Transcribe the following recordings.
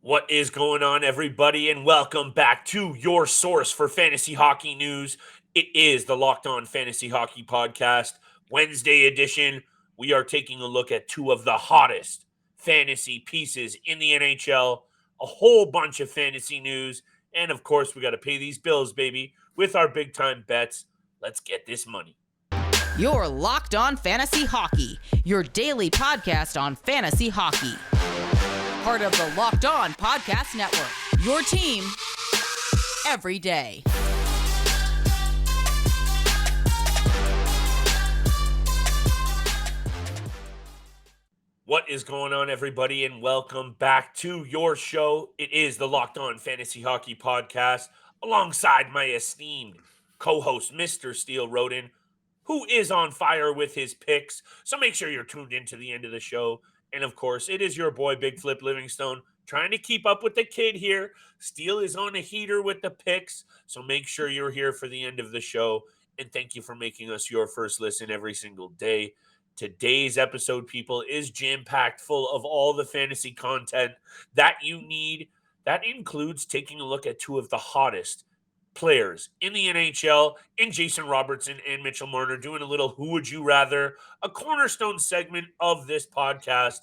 What is going on, everybody, and welcome back to your source for fantasy hockey news. It is the Locked On Fantasy Hockey Podcast, Wednesday edition. We are taking a look at two of the hottest fantasy pieces in the NHL, a whole bunch of fantasy news, and of course, we got to pay these bills, baby, with our big time bets. Let's get this money. You're Locked On Fantasy Hockey, your daily podcast on fantasy hockey. Part of the Locked On Podcast Network, your team every day. What is going on, everybody, and welcome back to your show. It is the Locked On Fantasy Hockey Podcast, alongside my esteemed co-host, Mr. Steele Roden, who is on fire with his picks. So make sure you're tuned in to the end of the show. And of course, it is your boy, Big Flip Livingstone, trying to keep up with the kid here. Steele is on a heater with the picks, so make sure you're here for the end of the show. And thank you for making us your first listen every single day. Today's episode, people, is jam-packed full of all the fantasy content that you need. That includes taking a look at two of the hottest players in the NHL, in Jason Robertson and Mitchell Marner, doing a little Who Would You Rather, a cornerstone segment of this podcast.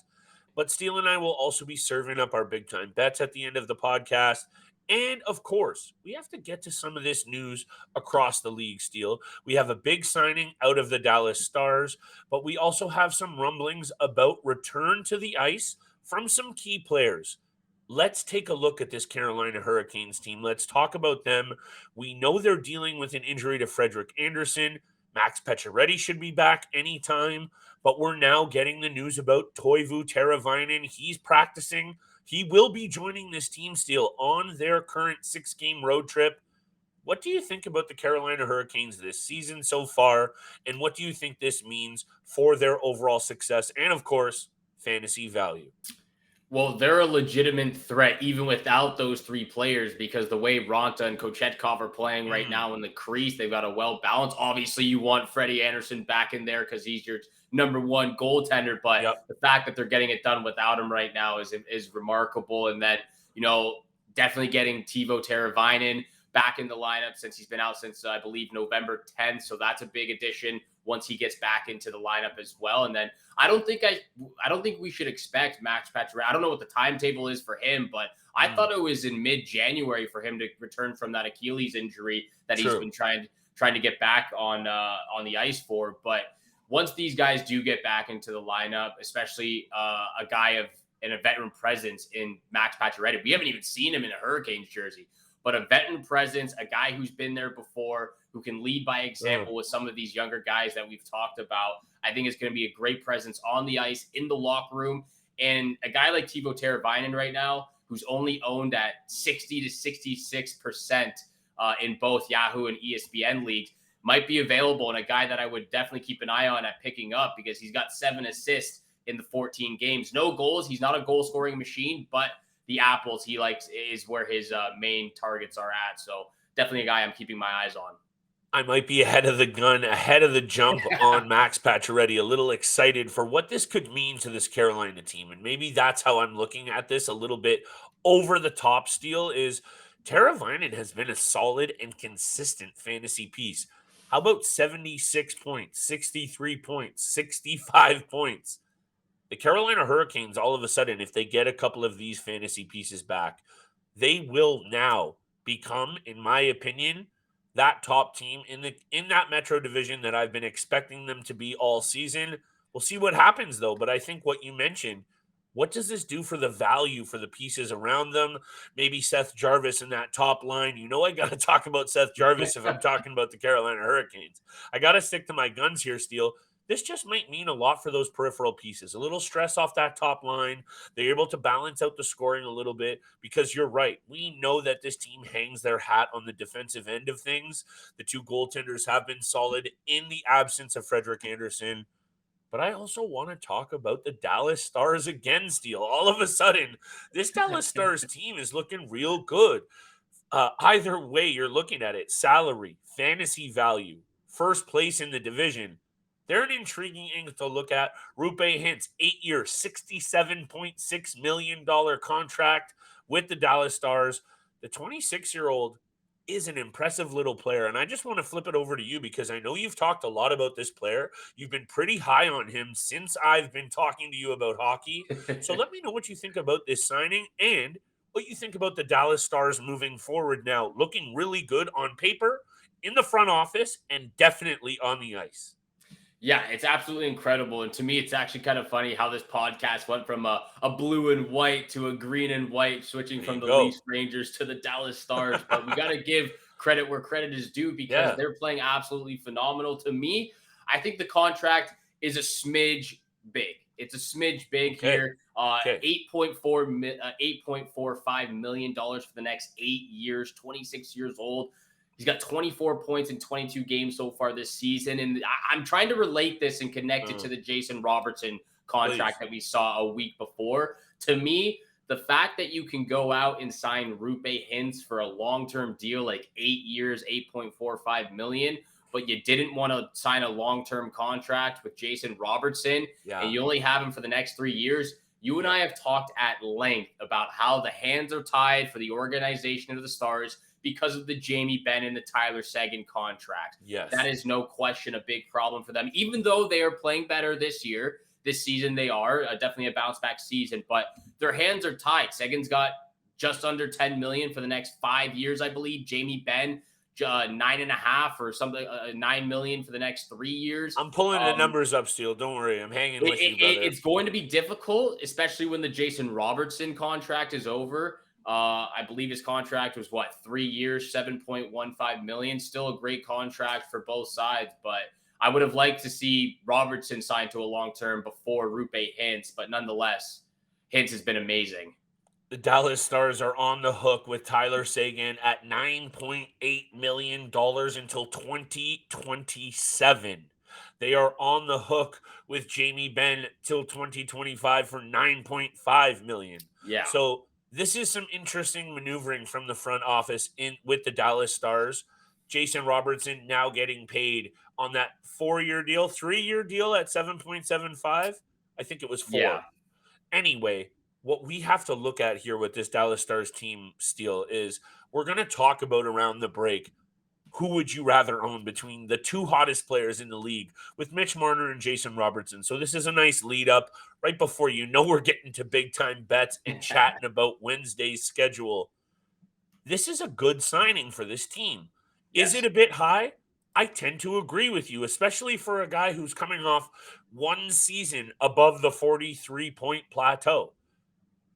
But Steele and I will also be serving up our big-time bets at the end of the podcast. And, of course, we have to get to some of this news across the league, Steele. We have a big signing out of the Dallas Stars, but we also have some rumblings about return to the ice from some key players. Let's take a look at this Carolina Hurricanes team. Let's talk about them. We know they're dealing with an injury to Frederik Andersen. Max Pacioretty should be back anytime, but we're now getting the news about Teuvo Teravainen. He's practicing. He will be joining this team still on their current 6-game road trip. What do you think about the Carolina Hurricanes this season so far, and what do you think this means for their overall success and, of course, fantasy value? Well, they're a legitimate threat even without those three players because the way Ronta and Kochetkov are playing right now in the crease, they've got a well-balanced. Obviously, you want Freddie Andersen back in there because he's your number one goaltender, but the fact that they're getting it done without him right now is remarkable. And then, definitely getting Teuvo Teravainen back in the lineup since he's been out since, I believe, November 10th. So that's a big addition once he gets back into the lineup as well. And then I don't think we should expect Max Pacioretty. I don't know what the timetable is for him, but I thought it was in mid-January for him to return from that Achilles injury that he's been trying to get back on the ice for. But once these guys do get back into the lineup, especially a guy and a veteran presence in Max Pacioretty, we haven't even seen him in a Hurricanes jersey. But a veteran presence, a guy who's been there before, who can lead by example with some of these younger guys that we've talked about, I think is going to be a great presence on the ice, in the locker room. And a guy like Teuvo Teravainen right now, who's only owned at 60 to 66% in both Yahoo and ESPN leagues, might be available, and a guy that I would definitely keep an eye on at picking up because he's got 7 assists in the 14 games. No goals. He's not a goal-scoring machine, but the apples he likes is where his main targets are at. So definitely a guy I'm keeping my eyes on. I might be ahead of the gun, ahead of the jump on Max Pacioretty, a little excited for what this could mean to this Carolina team. And maybe that's how I'm looking at this a little bit over the top. Steele is Teravainen has been a solid and consistent fantasy piece. How about 76 points, 63 points, 65 points? The Carolina Hurricanes, all of a sudden, if they get a couple of these fantasy pieces back, they will now become, in my opinion, that top team in that Metro division that I've been expecting them to be all season. We'll see what happens, though. But I think what you mentioned, what does this do for the value for the pieces around them? Maybe Seth Jarvis in that top line. I got to talk about Seth Jarvis if I'm talking about the Carolina Hurricanes. I got to stick to my guns here, Steele. This just might mean a lot for those peripheral pieces. A little stress off that top line. They're able to balance out the scoring a little bit because you're right. We know that this team hangs their hat on the defensive end of things. The two goaltenders have been solid in the absence of Frederik Andersen. But I also want to talk about the Dallas Stars again, Steele. All of a sudden, this Dallas Stars team is looking real good. Either way you're looking at it, salary, fantasy value, first place in the division, They're an intriguing angle to look at. Roope Hintz, 8-year, $67.6 million contract with the Dallas Stars. The 26-year-old is an impressive little player. And I just want to flip it over to you because I know you've talked a lot about this player. You've been pretty high on him since I've been talking to you about hockey. So let me know what you think about this signing and what you think about the Dallas Stars moving forward now. Looking really good on paper, in the front office, and definitely on the ice. Yeah, it's absolutely incredible. And to me, it's actually kind of funny how this podcast went from a blue and white to a green and white, switching There from you the go. Leafs Rangers to the Dallas Stars. But we got to give credit where credit is due because Yeah. they're playing absolutely phenomenal. To me, I think the contract is a smidge big. It's a smidge big Okay. here. Okay. $8.45 million for the next 8 years, 26 years old. He's got 24 points in 22 games so far this season. And I'm trying to relate this and connect it to the Jason Robertson contract that we saw a week before. To me, the fact that you can go out and sign Roope Hintz for a long-term deal, like 8 years, $8.45 million, but you didn't want to sign a long-term contract with Jason Robertson, and you only have him for the next 3 years. You and I have talked at length about how the hands are tied for the organization of the Stars because of the Jamie Benn and the Tyler Seguin contract. Yes. That is no question a big problem for them, even though they are playing better this season. They are definitely a bounce back season, but their hands are tied. Seguin's got just under 10 million for the next 5 years, I believe. Jamie Benn, 9.5 or something, 9 million for the next 3 years. I'm pulling the numbers up, Steele. Don't worry. I'm hanging with you, brother. It's going to be difficult, especially when the Jason Robertson contract is over. I believe his contract was 3 years, 7.15 million. Still a great contract for both sides, but I would have liked to see Robertson signed to a long term before Roope Hintz, but nonetheless, Hintz has been amazing. The Dallas Stars are on the hook with Tyler Seguin at $9.8 million until 2027. They are on the hook with Jamie Benn till 2025 for $9.5 million. Yeah. So this is some interesting maneuvering from the front office with the Dallas Stars. Jason Robertson now getting paid on that 4-year deal, 3-year deal at 7.75. I think it was 4. Yeah. Anyway, what we have to look at here with this Dallas Stars team, Steele, is we're going to talk about around the break who would you rather own between the two hottest players in the league with Mitch Marner and Jason Robertson. So this is a nice lead up right before we're getting to big time bets and chatting about Wednesday's schedule. This is a good signing for this team. Yes. Is it a bit high? I tend to agree with you, especially for a guy who's coming off one season above the 43-point plateau.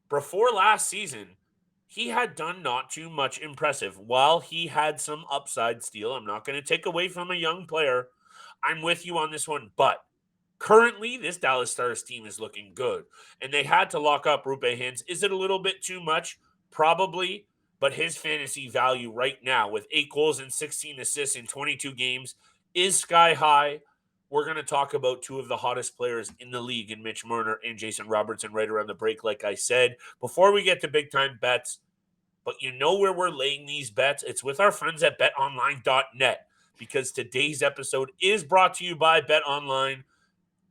Before last season, he had done not too much impressive. While he had some upside, Steele, I'm not going to take away from a young player. I'm with you on this one, but currently this Dallas Stars team is looking good, and they had to lock up Roope Hintz. Is it a little bit too much? Probably, but his fantasy value right now with 8 goals and 16 assists in 22 games is sky high. We're going to talk about two of the hottest players in the league in Mitch Marner and Jason Robertson right around the break, like I said. Before we get to big-time bets, but you know where we're laying these bets? It's with our friends at betonline.net, because today's episode is brought to you by BetOnline.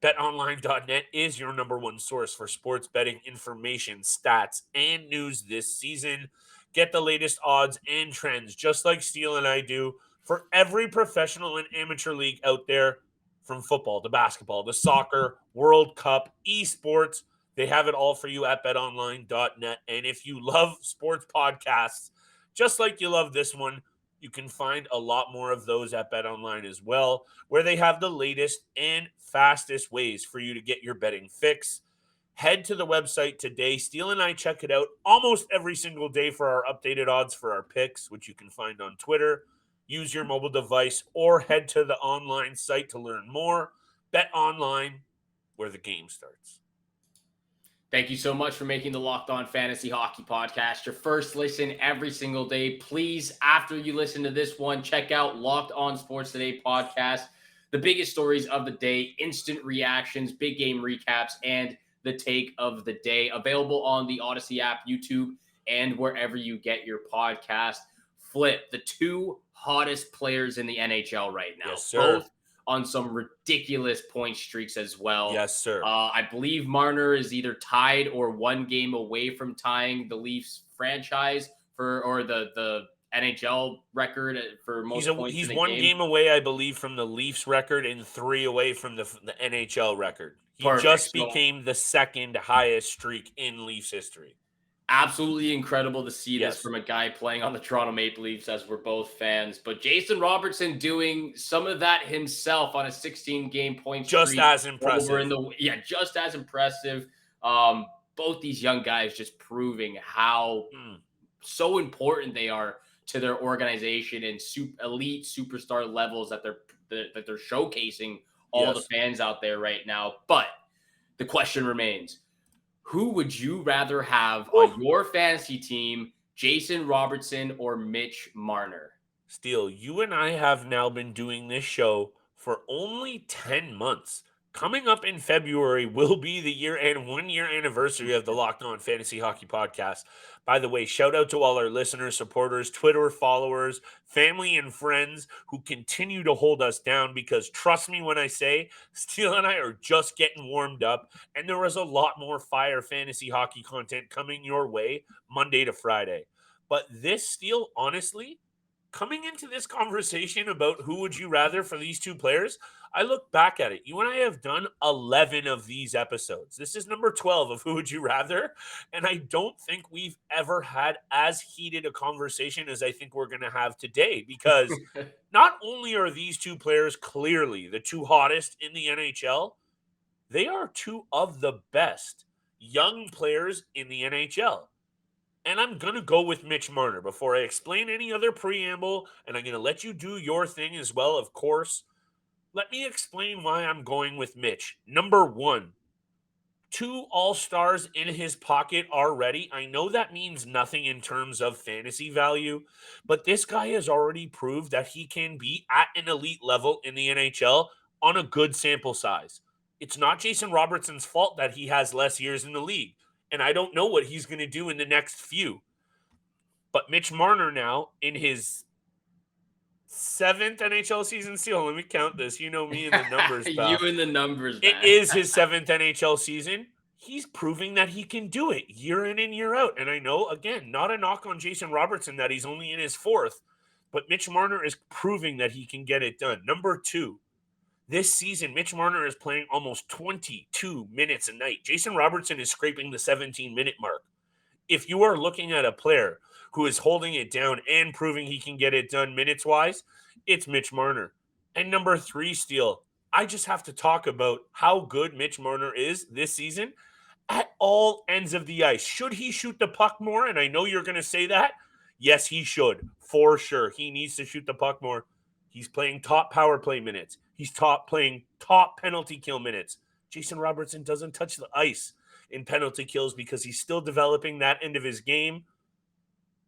BetOnline.net is your number one source for sports betting information, stats, and news this season. Get the latest odds and trends, just like Steele and I do, for every professional and amateur league out there, from football to basketball to soccer, World Cup, esports. They have it all for you at betonline.net. And if you love sports podcasts, just like you love this one, you can find a lot more of those at BetOnline as well, where they have the latest and fastest ways for you to get your betting fix. Head to the website today. Steele and I check it out almost every single day for our updated odds for our picks, which you can find on Twitter. Use your mobile device or head to the online site to learn more. BetOnline, where the game starts. Thank you so much for making the Locked On Fantasy Hockey Podcast your first listen every single day. Please, after you listen to this one, check out Locked On Sports Today podcast. The biggest stories of the day, instant reactions, big game recaps, and the take of the day. Available on the Odyssey app, YouTube, and wherever you get your podcast. Flip, the two hottest players in the NHL right now. Yes, sir. Both on some ridiculous point streaks as well. Yes, sir. I believe Marner is either tied or one game away from tying the Leafs franchise or the NHL record for most points He's in a one game. game away, I believe, from the Leafs record and 3 away from the NHL record. He Perfect. just became the second highest streak in Leafs history. Absolutely incredible to see Yes. this from a guy playing on the Toronto Maple Leafs, as we're both fans. But Jason Robertson doing some of that himself on a 16-game point streak. Just as impressive. Just as impressive. Both these young guys just proving how so important they are to their organization and elite superstar levels that they're showcasing all the fans out there right now. But the question remains, who would you rather have on your fantasy team, Jason Robertson or Mitch Marner? Steele, you and I have now been doing this show for only 10 months. Coming up in February will be the year and 1 year anniversary of the Locked On Fantasy Hockey Podcast. By the way, shout out to all our listeners, supporters, Twitter followers, family, and friends who continue to hold us down, because trust me when I say Steele and I are just getting warmed up, and there is a lot more fire fantasy hockey content coming your way Monday to Friday. But this, Steele, honestly, coming into this conversation about who would you rather for these two players, I look back at it. You and I have done 11 of these episodes. This is number 12 of Who Would You Rather, and I don't think we've ever had as heated a conversation as I think we're going to have today, because not only are these two players clearly the two hottest in the NHL, they are two of the best young players in the NHL. And I'm going to go with Mitch Marner before I explain any other preamble, and I'm going to let you do your thing as well, of course. Let me explain why I'm going with Mitch. Number one, 2 all-stars in his pocket already. I know that means nothing in terms of fantasy value, but this guy has already proved that he can be at an elite level in the NHL on a good sample size. It's not Jason Robertson's fault that he has less years in the league, and I don't know what he's going to do in the next few. But Mitch Marner now, in his 7th NHL season, Steele, let me count this. You know me and the numbers, pal. You and the numbers, man. It is his 7th NHL season. He's proving that he can do it year in and year out. And I know, again, not a knock on Jason Robertson that he's only in his 4th, but Mitch Marner is proving that he can get it done. Number 2, this season, Mitch Marner is playing almost 22 minutes a night. Jason Robertson is scraping the 17-minute mark. If you are looking at a player who is holding it down and proving he can get it done minutes-wise, it's Mitch Marner. And number 3, Steele, I just have to talk about how good Mitch Marner is this season at all ends of the ice. Should he shoot the puck more? And I know you're going to say that. Yes, he should, for sure. He needs to shoot the puck more. He's playing top power play minutes. He's playing top penalty kill minutes. Jason Robertson doesn't touch the ice in penalty kills because he's still developing that end of his game.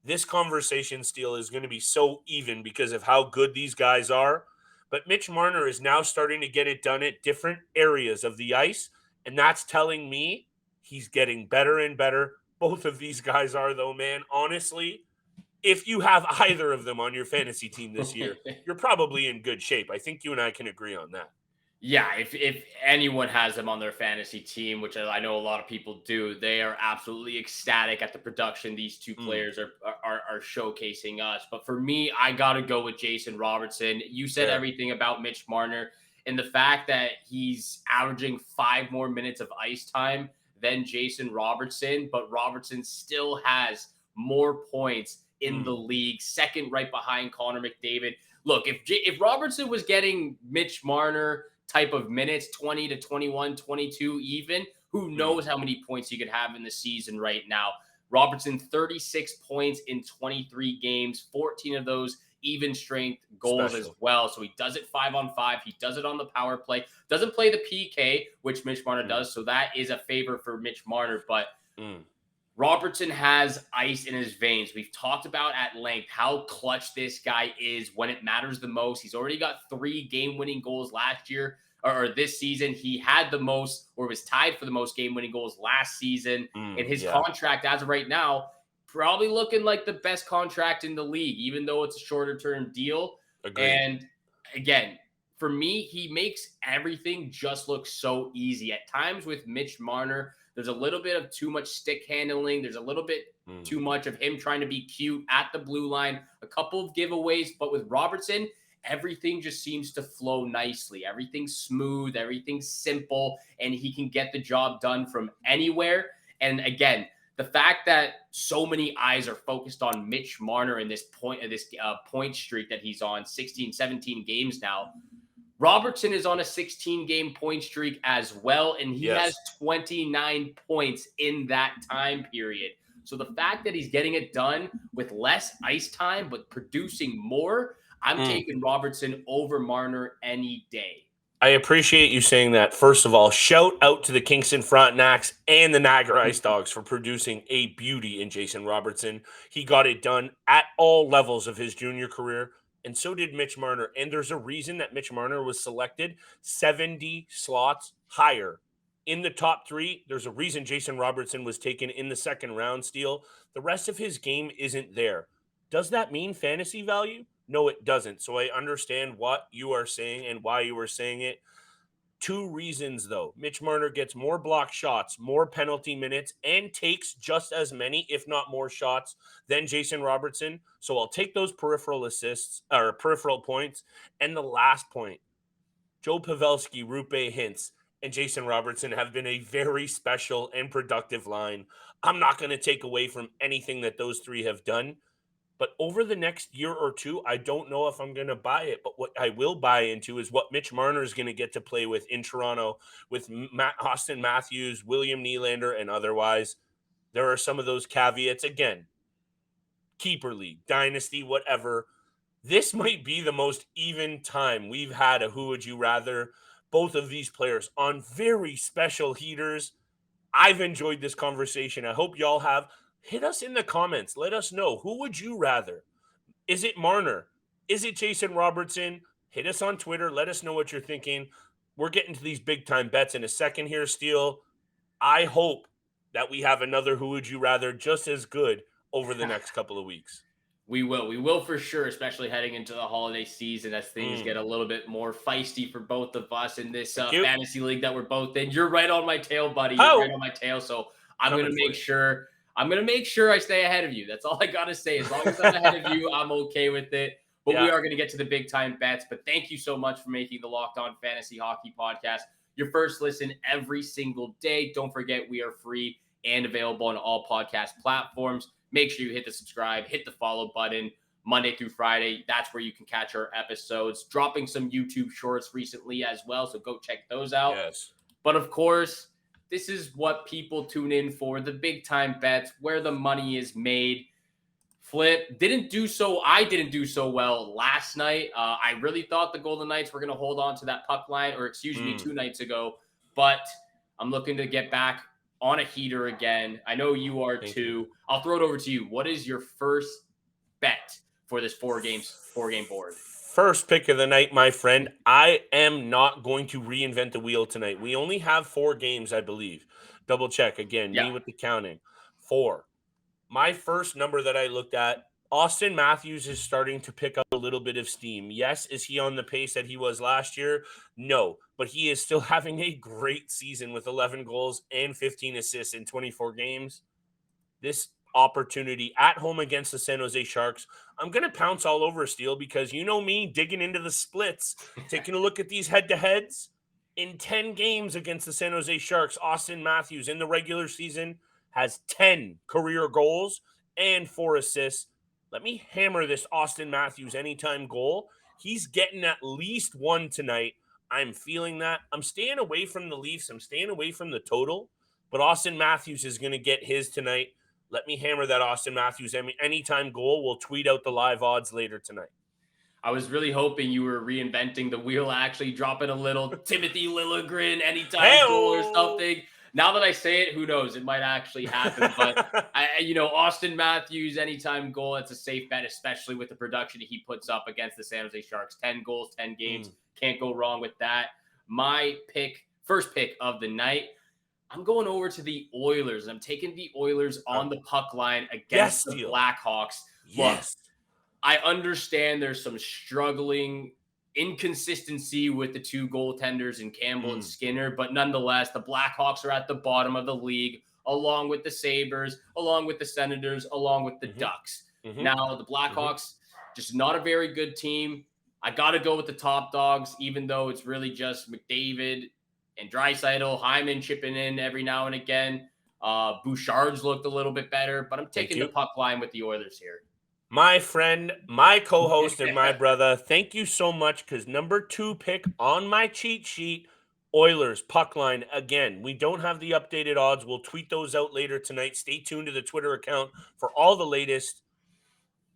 This conversation, Steele, is going to be so even because of how good these guys are. But Mitch Marner is now starting to get it done at different areas of the ice, and that's telling me he's getting better and better. Both of these guys are, though, man. Honestly, if you have either of them on your fantasy team this year, you're probably in good shape. I think you and I can agree on that. Yeah, if anyone has them on their fantasy team, which I know a lot of people do, they are absolutely ecstatic at the production these two players are showcasing us. But for me, I got to go with Jason Robertson. You said everything about Mitch Marner, and the fact that he's averaging 5 more minutes of ice time than Jason Robertson, but Robertson still has more points in the league, second right behind Connor McDavid. Look, if Robertson was getting Mitch Marner type of minutes, 20 to 21, 22 even, who knows how many points he could have in the season right now. Robertson, 36 points in 23 games, 14 of those even strength goals as well. So he does it 5-on-5. He does it on the power play. Doesn't play the PK, which Mitch Marner does. So that is a favor for Mitch Marner. But Robertson has ice in his veins. We've talked about at length how clutch this guy is when it matters the most. He's already got 3 game-winning goals last year or this season. He had the most, or was tied for the most game-winning goals last season. And his contract, as of right now, probably looking like the best contract in the league, even though it's a shorter-term deal. Agreed. And again, for me, he makes everything just look so easy. At times with Mitch Marner, there's a little bit of too much stick handling. There's a little bit too much of him trying to be cute at the blue line, a couple of giveaways. But with Robertson, everything just seems to flow nicely. Everything's smooth, everything's simple, and he can get the job done from anywhere. And again, the fact that so many eyes are focused on Mitch Marner in this point streak that he's on, 16, 17 games now. Robertson is on a 16-game point streak as well, and he has 29 points in that time period. So the fact that he's getting it done with less ice time but producing more, I'm taking Robertson over Marner any day. I appreciate you saying that. First of all, shout out to the Kingston Frontenacs and the Niagara IceDogs for producing a beauty in Jason Robertson. He got it done at all levels of his junior career, and so did Mitch Marner. And there's a reason that Mitch Marner was selected 70 slots higher in the top 3. There's a reason Jason Robertson was taken in the second round, Steele. The rest of his game isn't there. Does that mean fantasy value? No, it doesn't. So I understand what you are saying and why you are saying it. 2 reasons, though. Mitch Marner gets more block shots, more penalty minutes, and takes just as many, if not more shots than Jason Robertson. So I'll take those peripheral assists or peripheral points. And the last point, Joe Pavelski, Roope Hintz, and Jason Robertson have been a very special and productive line. I'm not going to take away from anything that those 3 have done. But over the next year or 2, I don't know if I'm going to buy it. But what I will buy into is what Mitch Marner is going to get to play with in Toronto with Austin Matthews, William Nylander, and otherwise. There are some of those caveats. Again, keeper league, dynasty, whatever. This might be the most even time we've had a who would you rather. Both of these players on very special heaters. I've enjoyed this conversation. I hope y'all have. Hit us in the comments. Let us know. Who would you rather? Is it Marner? Is it Jason Robertson? Hit us on Twitter. Let us know what you're thinking. We're getting to these big-time bets in a second here, Steele. I hope that we have another Who Would You Rather just as good over the next couple of weeks. We will for sure, especially heading into the holiday season as things get a little bit more feisty for both of us in this fantasy league that we're both in. You're right on my tail, buddy. You're right on my tail. So I'm going to make sure I stay ahead of you. That's all I got to say. As long as I'm ahead of you, I'm okay with it. But we are going to get to the big time bets. But thank you so much for making the Locked On Fantasy Hockey Podcast your first listen every single day. Don't forget, we are free and available on all podcast platforms. Make sure you hit the subscribe, hit the follow button Monday through Friday. That's where you can catch our episodes. Dropping some YouTube shorts recently as well, so go check those out. Yes. But of course, this is what people tune in for, the big time bets, where the money is made. Flip I didn't do so well last night. I really thought the Golden Knights were going to hold on to that puck line, or 2 nights ago. But I'm looking to get back on a heater again. I know you are too. I'll throw it over to you. What is your first bet for this 4-game board? First pick of the night, my friend. I am not going to reinvent the wheel tonight. We only have 4 games, I believe. Double check again. Me with the counting. 4. My first number that I looked at, Austin Matthews is starting to pick up a little bit of steam. Yes, is he on the pace that he was last year? No, but he is still having a great season with 11 goals and 15 assists in 24 games. This opportunity at home against the San Jose Sharks, I'm going to pounce all over Steele because you know me digging into the splits, taking a look at these head-to-heads. In 10 games against the San Jose Sharks, Austin Matthews in the regular season has 10 career goals and 4 assists. Let me hammer this Austin Matthews anytime goal. He's getting at least 1 tonight. I'm feeling that. I'm staying away from the Leafs. I'm staying away from the total. But Austin Matthews is going to get his tonight. Let me hammer that Austin Matthews anytime goal. We'll tweet out the live odds later tonight. I was really hoping you were reinventing the wheel, actually dropping a little Timothy Liljegren anytime goal or something. Now that I say it, who knows? It might actually happen. But, Austin Matthews, anytime goal, it's a safe bet, especially with the production he puts up against the San Jose Sharks. 10 goals, 10 games. Can't go wrong with that. My first pick of the night, I'm going over to the Oilers. I'm taking the Oilers on the puck line against the Blackhawks. Yes. Look, I understand there's some struggling inconsistency with the two goaltenders in Campbell and Skinner, but nonetheless, the Blackhawks are at the bottom of the league, along with the Sabres, along with the Senators, along with the Ducks. Now, the Blackhawks, just not a very good team. I got to go with the top dogs, even though it's really just McDavid and Draisaitl, Hyman chipping in every now and again. Bouchard's looked a little bit better, but I'm taking the puck line with the Oilers here. My friend, my co-host, and my brother, thank you so much, because number 2 pick on my cheat sheet, Oilers, puck line again. We don't have the updated odds. We'll tweet those out later tonight. Stay tuned to the Twitter account for all the latest.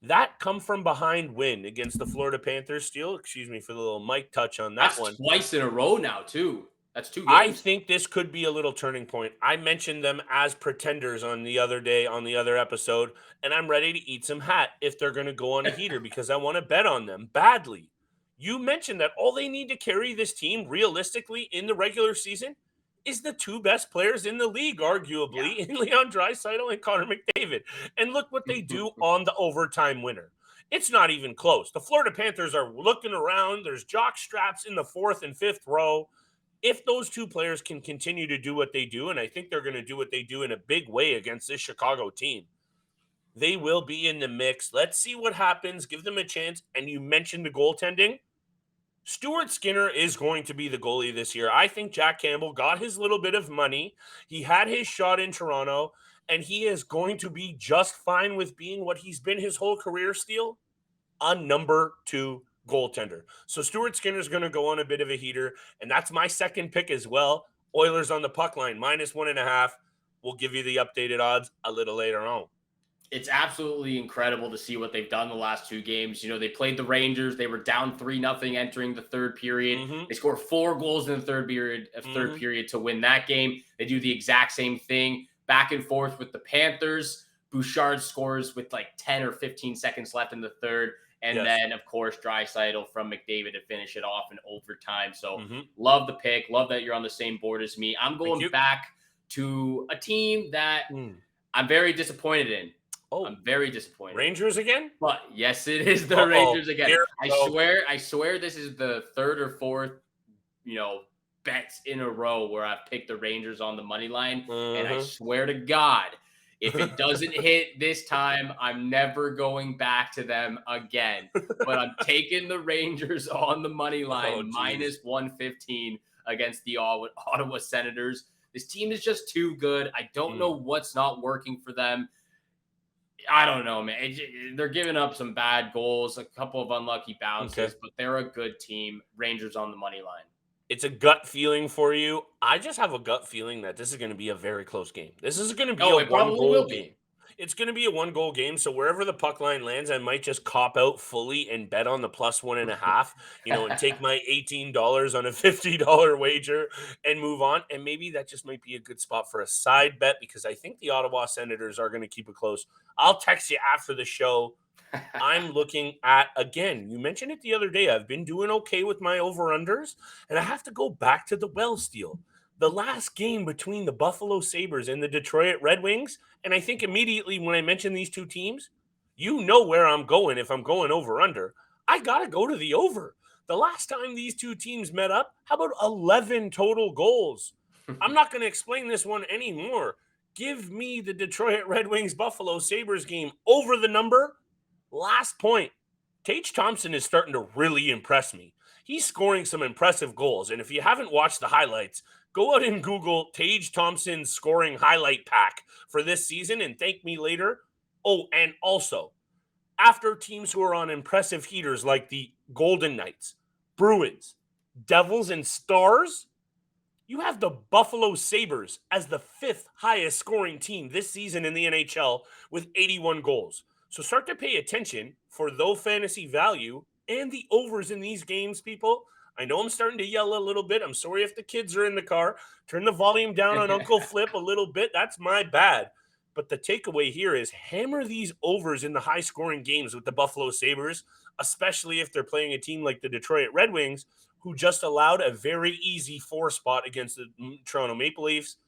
That come from behind win against the Florida Panthers. Steele, excuse me for the little mic touch on that one. That's twice in a row now, too. That's 2 games. I think this could be a little turning point. I mentioned them as pretenders on the other day, on the other episode, and I'm ready to eat some hat if they're going to go on a heater because I want to bet on them badly. You mentioned that all they need to carry this team realistically in the regular season is the 2 best players in the league, arguably, in Leon Draisaitl and Connor McDavid. And look what they do on the overtime winner. It's not even close. The Florida Panthers are looking around. There's jock straps in the 4th and 5th row. If those 2 players can continue to do what they do, and I think they're going to do what they do in a big way against this Chicago team, they will be in the mix. Let's see what happens. Give them a chance. And you mentioned the goaltending. Stuart Skinner is going to be the goalie this year. I think Jack Campbell got his little bit of money. He had his shot in Toronto, and he is going to be just fine with being what he's been his whole career, Steele, a number 2 goaltender. So Stuart Skinner's going to go on a bit of a heater, and that's my second pick as well. Oilers on the puck line, -1.5. We'll give you the updated odds a little later on. It's absolutely incredible to see what they've done the last 2 games. You know, they played the Rangers. They were down 3-0 entering the third period. They scored 4 goals in the third period to win that game. They do the exact same thing back and forth with the Panthers. Bouchard scores with like 10 or 15 seconds left in the third. And then, of course, Draisaitl from McDavid to finish it off in overtime. So love the pick. Love that you're on the same board as me. I'm going back to a team that I'm very disappointed in. Oh, I'm very disappointed. Rangers again? But yes, it is the Rangers again. I swear this is the 3rd or 4th, bets in a row where I've picked the Rangers on the money line. And I swear to God, if it doesn't hit this time, I'm never going back to them again. But I'm taking the Rangers on the money line, -115 against the Ottawa Senators. This team is just too good. I don't know what's not working for them. I don't know, man. They're giving up some bad goals, a couple of unlucky bounces, but they're a good team. Rangers on the money line. It's a gut feeling for you. I just have a gut feeling that this is going to be a very close game. This is going to be a one-goal game. It's going to be a 1-goal game, so wherever the puck line lands, I might just cop out fully and bet on the +1.5, and take my $18 on a $50 wager and move on. And maybe that just might be a good spot for a side bet because I think the Ottawa Senators are going to keep it close. I'll text you after the show. I'm looking at, again, you mentioned it the other day, I've been doing okay with my over-unders, and I have to go back to the well steal. The last game between the Buffalo Sabres and the Detroit Red Wings, and I think immediately when I mention these 2 teams, you know where I'm going if I'm going over-under. I got to go to the over. The last time these 2 teams met up, how about 11 total goals? I'm not going to explain this one anymore. Give me the Detroit Red Wings Buffalo Sabres game over the number. Last point, Tage Thompson is starting to really impress me. He's scoring some impressive goals, and if you haven't watched the highlights, go out and Google Tage Thompson's scoring highlight pack for this season and thank me later. Oh, and also, after teams who are on impressive heaters like the Golden Knights, Bruins, Devils, and Stars, you have the Buffalo Sabres as the 5th highest scoring team this season in the NHL with 81 goals. So start to pay attention for low fantasy value and the overs in these games, people. I know I'm starting to yell a little bit. I'm sorry if the kids are in the car. Turn the volume down on Uncle Flip a little bit. That's my bad. But the takeaway here is hammer these overs in the high-scoring games with the Buffalo Sabres, especially if they're playing a team like the Detroit Red Wings, who just allowed a very easy 4 spot against the Toronto Maple Leafs.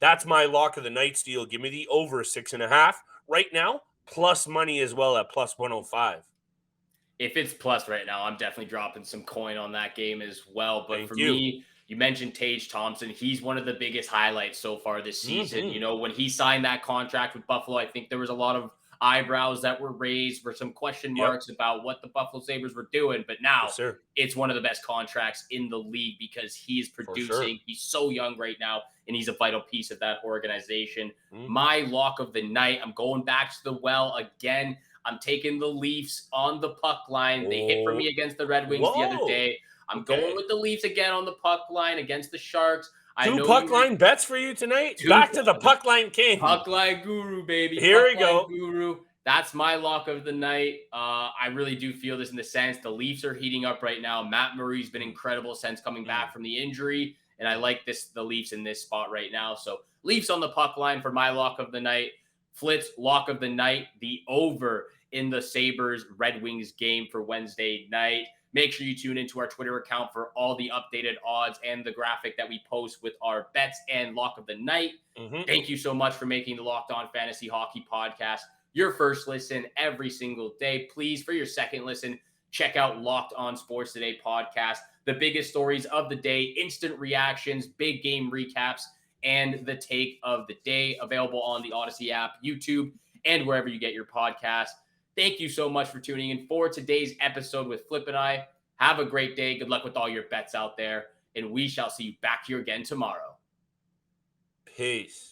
That's my lock of the night, Steele. Give me the over 6.5 right now. Plus money as well at +105. If it's plus right now, I'm definitely dropping some coin on that game as well. But Thank for you. me, you mentioned Tage Thompson. He's one of the biggest highlights so far this season. Mhm. When he signed that contract with Buffalo, I think there was a lot of eyebrows that were raised, for some question Yep. marks about what the Buffalo Sabres were doing. But now Yes, sir. it's one of the best contracts in the league because he is For sure. producing. He's so young right now, and he's a vital piece of that organization. Mhm. My lock of the night, I'm going back to the well again. I'm taking the Leafs on the puck line. They hit for me against the Red Wings the other Whoa. day. I'm Okay. going with the Leafs again on the puck line against the Sharks. I Two know puck you line bets for you tonight? Two Back to the puck line king. puck line guru, baby. Here Puck we line go. guru. That's my lock of the night. I really do feel this in the sense the Leafs are heating up right now. Matt Murray's been incredible since coming back from the injury, and I like the Leafs in this spot right now. So Leafs on the puck line for my lock of the night. Flitz lock of the night, the over in the Sabres Red Wings game for Wednesday night. Make sure you tune into our Twitter account for all the updated odds and the graphic that we post with our bets and lock of the night. Mhm. Thank you so much for making the Locked On Fantasy Hockey Podcast your first listen every single day. Please, for your second listen, check out Locked On Sports Today podcast. The biggest stories of the day, instant reactions, big game recaps, and the take of the day, available on the Odyssey app, YouTube, and wherever you get your podcast. Thank you so much for tuning in for today's episode with Flip and I. Have a great day. Good luck with all your bets out there, and we shall see you back here again tomorrow. Peace.